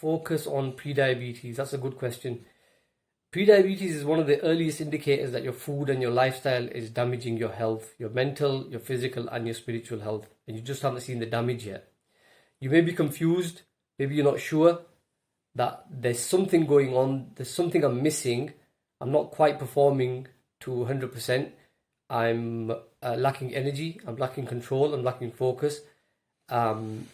focus on prediabetes? That's a good question. Prediabetes is one of the earliest indicators that your food and your lifestyle is damaging your health, your mental, your physical, and your spiritual health, and you just haven't seen the damage yet. You may be confused, maybe you're not sure that there's something going on, there's something I'm missing, I'm not quite performing to 100%, I'm lacking energy, I'm lacking control, I'm lacking focus, and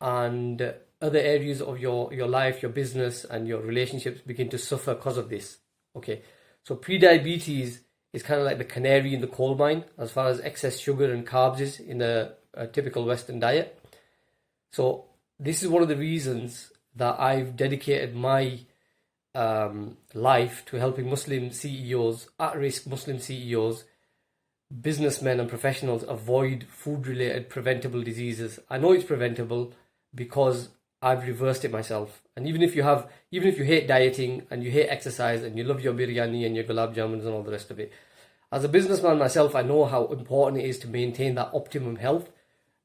other areas of your life, your business, and your relationships begin to suffer because of this. Okay, so prediabetes is kind of like the canary in the coal mine as far as excess sugar and carbs is in a typical Western diet. So this is one of the reasons that I've dedicated my life to helping Muslim CEOs, at-risk Muslim CEOs, businessmen and professionals avoid food-related preventable diseases. I know it's preventable because I've reversed it myself. And even if you hate dieting and you hate exercise and you love your biryani and your gulab jamuns and all the rest of it, as a businessman myself, I know how important it is to maintain that optimum health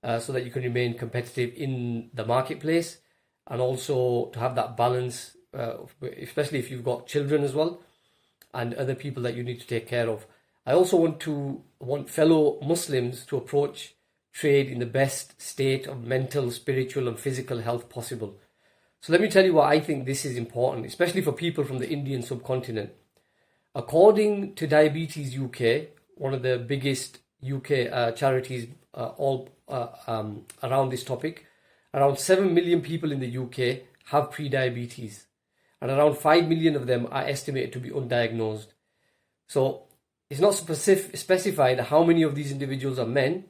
so that you can remain competitive in the marketplace, and also to have that balance, especially if you've got children as well and other people that you need to take care of. I also want fellow Muslims to approach trade in the best state of mental, spiritual, and physical health possible. So let me tell you why I think this is important, especially for people from the Indian subcontinent. According to Diabetes UK, one of the biggest UK charities around this topic, around 7 million people in the UK have pre-diabetes, and around 5 million of them are estimated to be undiagnosed. So it's not specified how many of these individuals are men,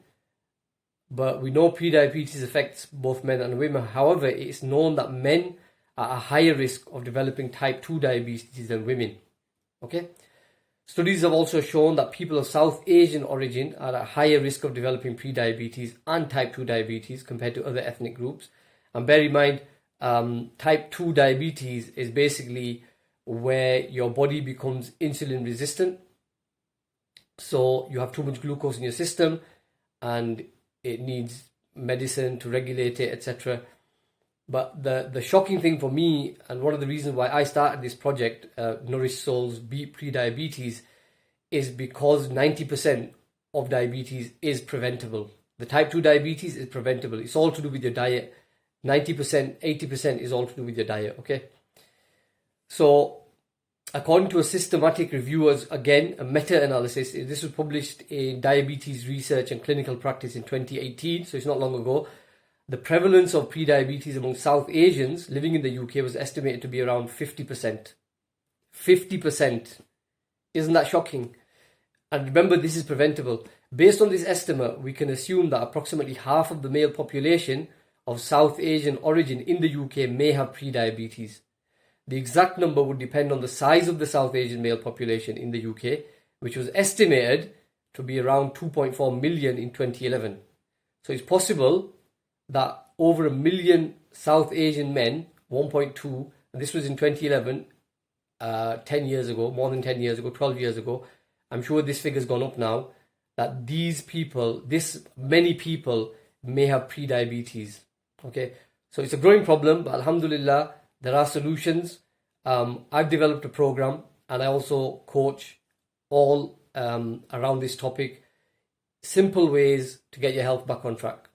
but we know pre-diabetes affects both men and women. However, it's known that men are at a higher risk of developing type 2 diabetes than women. Okay? Studies have also shown that people of South Asian origin are at a higher risk of developing pre-diabetes and type 2 diabetes compared to other ethnic groups. And bear in mind, type 2 diabetes is basically where your body becomes insulin resistant. So you have too much glucose in your system and it needs medicine to regulate it, etc. But the shocking thing for me, and one of the reasons why I started this project, NourishEd Souls BEAT PREDIABETES, is because 90% of diabetes is preventable. The type 2 diabetes is preventable. It's all to do with your diet. 90%, 80% is all to do with your diet, okay? So, according to a systematic review, again, a meta-analysis, this was published in Diabetes Research and Clinical Practice in 2018, so it's not long ago. The prevalence of prediabetes among South Asians living in the UK was estimated to be around 50%. 50%. Isn't that shocking? And remember, this is preventable. Based on this estimate, we can assume that approximately half of the male population of South Asian origin in the UK may have prediabetes. The exact number would depend on the size of the South Asian male population in the UK, which was estimated to be around 2.4 million in 2011. So it's possible that over 1 million South Asian men, 1.2, and this was in 2011, 10 years ago, more than 10 years ago, 12 years ago, I'm sure this figure's gone up now, that many people may have prediabetes. Okay, so it's a growing problem, but alhamdulillah, there are solutions. I've developed a program, and I also coach all around this topic, simple ways to get your health back on track.